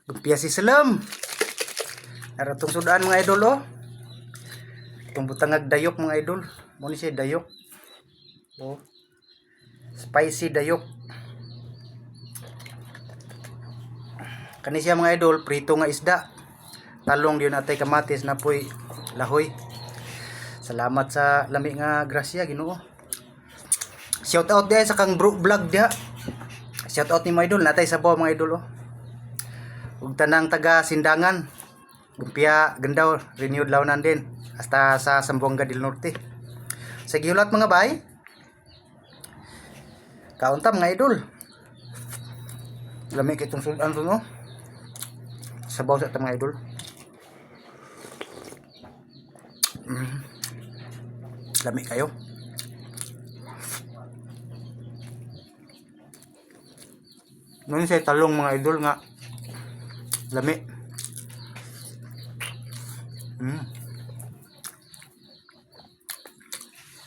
Lumpia si Selam. Naratong sudaan mga idol oh. Itong butangag dayok mga idol. Mo ni siya dayok. Oh. Spicy dayok. Kani siya mga idol, prito nga isda. Talong diyon atay kamatis na poy lahoy. Salamat sa lami nga grasya Ginoo. Shout out diha sa kang bro vlog diha. Shout out ni mga idol natay sabaw mga idol oh. Ug tanang taga Sindangan. Lumpia Gandaw, renewed lawnan din hasta sa Zamboanga del Norte. Sa gihulat mga bay. Kaunta mga idol. Lami kitong sudan to no. Sabaw sa mga idol. Lami kayo. Nun siya talong mga idol nga lami.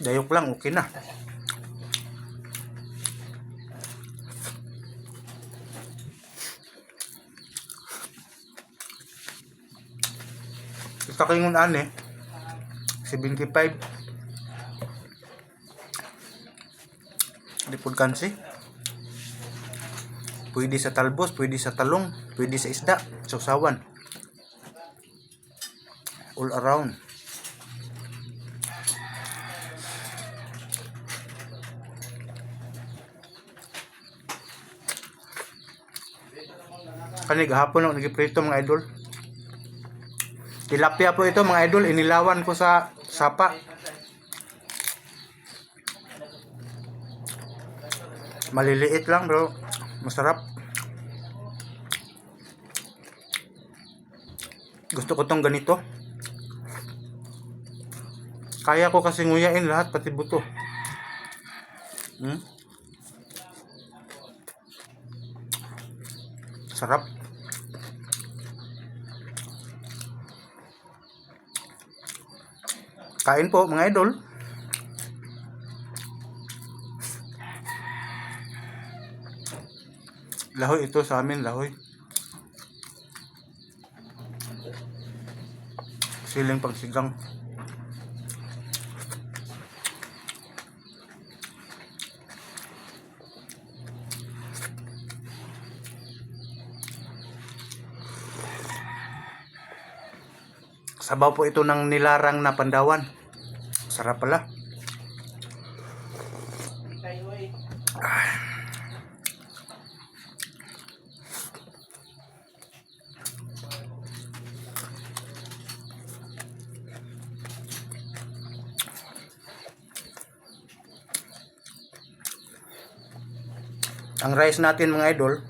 Dayok lang okay na. Ito kaingon ane 75 lipod kansi. Pwede sa talbos, pwede sa talong, pwede sa isda, sausawan. All around. Kani gahapon ako nagiprito mga idol. Tilapia po ito mga idol, inilawan ko sa sapa. Maliliit lang bro, masarap. Gusto ko tong ganito. Kaya ko kasi nguyain lahat pati buto. Sarap. Kain po mga idol. Lahoy ito sa amin, lahoy. Siling pagsigang. Sabaw po ito ng nilarang na pandawan. Sarap pala. Ang rice natin mga idol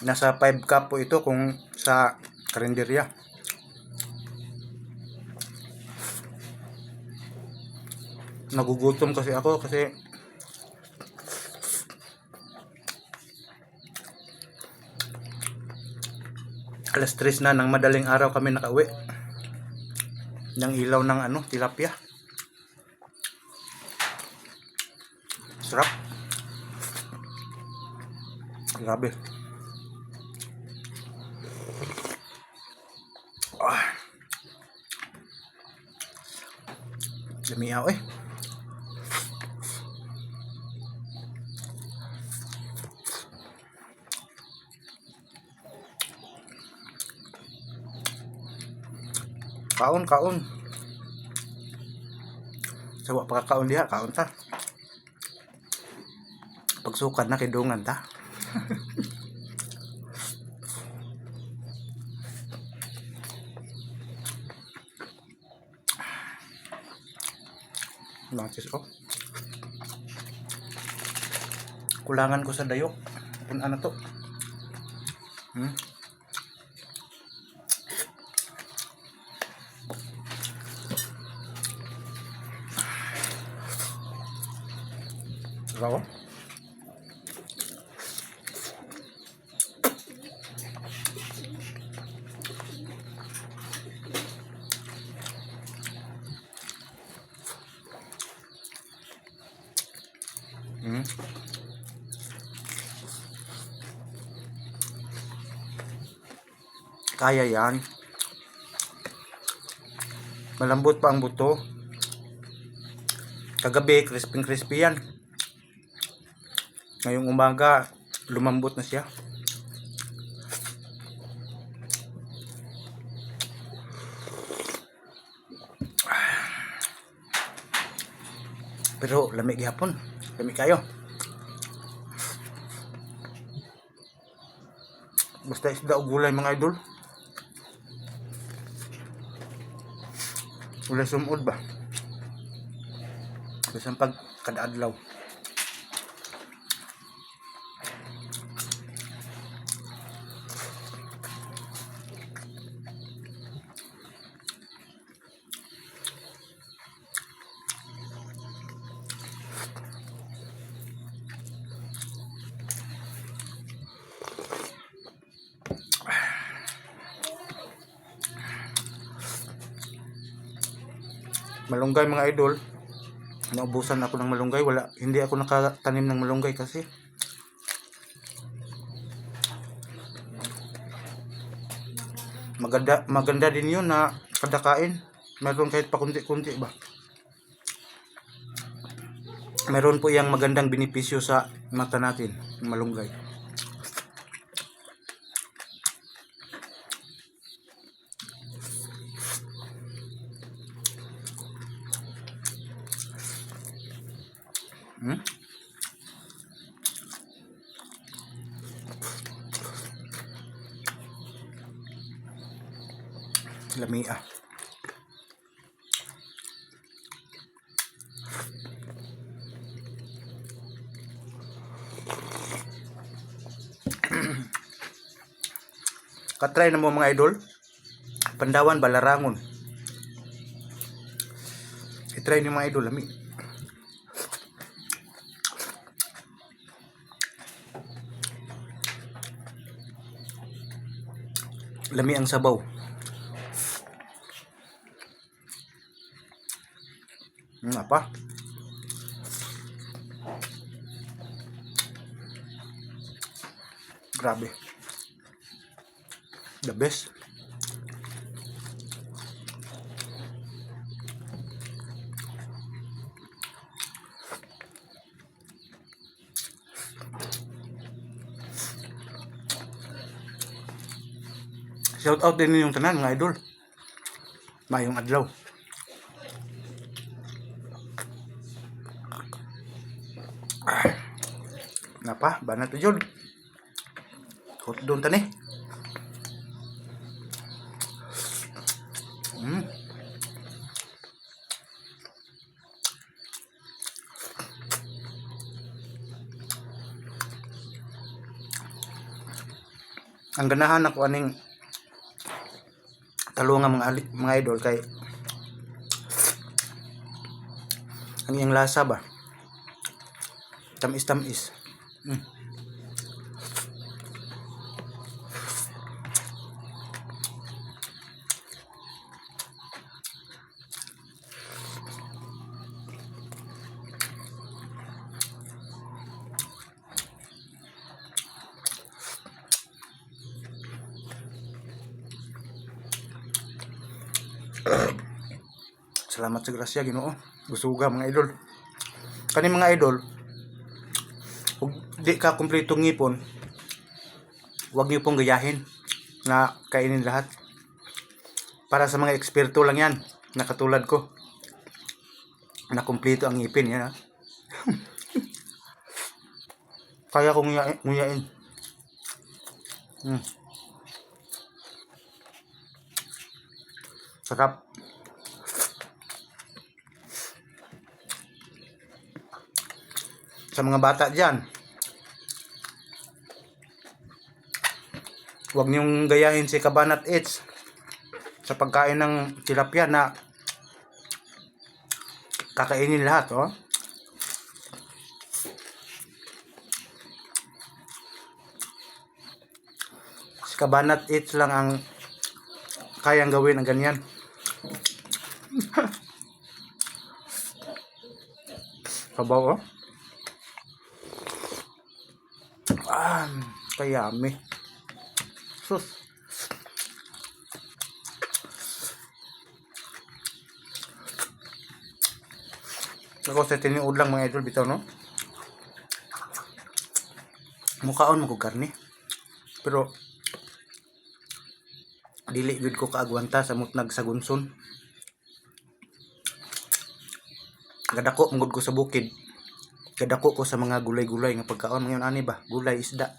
nasa 5 cup po ito kung sa karinderya. Nagugutom kasi ako kasi alas 3 na ng madaling araw kami nakauwi ng ilaw ng tilapia. Sarap. Grabe. Damiyaw eh. Kaon, kaon. Sawa pagkakaon diha, kaon ta. Pagsukat na kidungan ta. Natis oh. Kulangan ko sa dayok. Kung ano to? Raw. Kaya yan. Malambot pa ang buto. Kagabi, crispy yan. Ngayong umaga, lumambot na siya. Pero lamig gihapon. Lamig kayo. Basta isda o gulay mga idol. Wala sumod ba? Basta pag kada-adlaw. Malunggay mga idol. Naubusan ako ng malunggay. Hindi ako nakatanim ng malunggay kasi maganda din yun na kada kain. Meron kahit pa kunti-kunti ba. Meron po yung magandang benepisyo sa mata natin, malunggay. Lamia. Katry na mo mga idol. Pandawan, Balarangon. I-try ni mga idol, lami. Lami ang sabaw. Apa? Grabe. The best. Shout out din yung tanan mga idol. Mayong adlaw. Napa, banat to jud. Hot doon tani. Ang ganahan ako aning talungan mga idol kay ang iyang lasa ba tamis. Salamat sa grasya Ginoo. Busuga mga idol. Kani mga idol, kung di ka kumpletong ngipon, huwag niyo pong gayahin na kainin lahat. Para sa mga eksperto lang yan, na katulad ko, na kumpleto ang ngipin yan ha. Kaya kong nguyain. Sarap. Sa mga bata dyan, huwag niyong gayahin si Kabanat Eats sa pagkain ng tilapia na kakainin lahat, oh. Si Kabanat Eats lang ang kayang gawin ng ganyan. Sabaw, oh. Kayami. Sus. Ako sa tiniud lang mga idol bitaw no. Mukhaon mo ko karne. Pero dili gud ko kaagwanta sa mutnag sa gunson. Gadako mangud ko sa bukid. Gadako ko sa mga gulay-gulay nga pagkaon ngayon ani ba, gulay isda.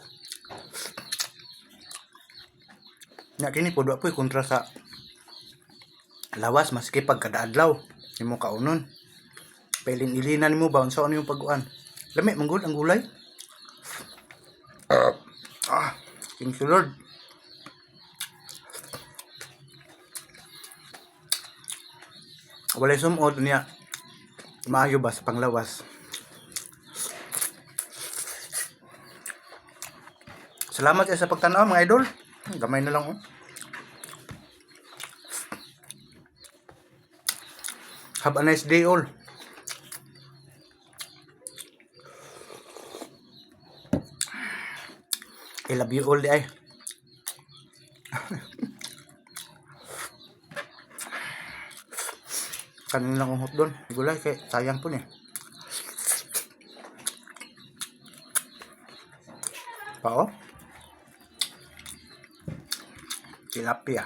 Nya kini pod wa poy kontra sa lawas maski pagkada adlaw imo kaunon. Pailin-ilinan nimo ba unsa ano yung pag-uan. Lami manggod ang gulay. Thank you Lord. Walay sumod niya. Maayo ba sa panglawas? Salamat sa pagtanaw mga idol. Gamay na lang oh. Have a nice day all. I love you all di ay. Kanin lang uhot doon. Gulay kay sayang po niya. Pao. Tilapia.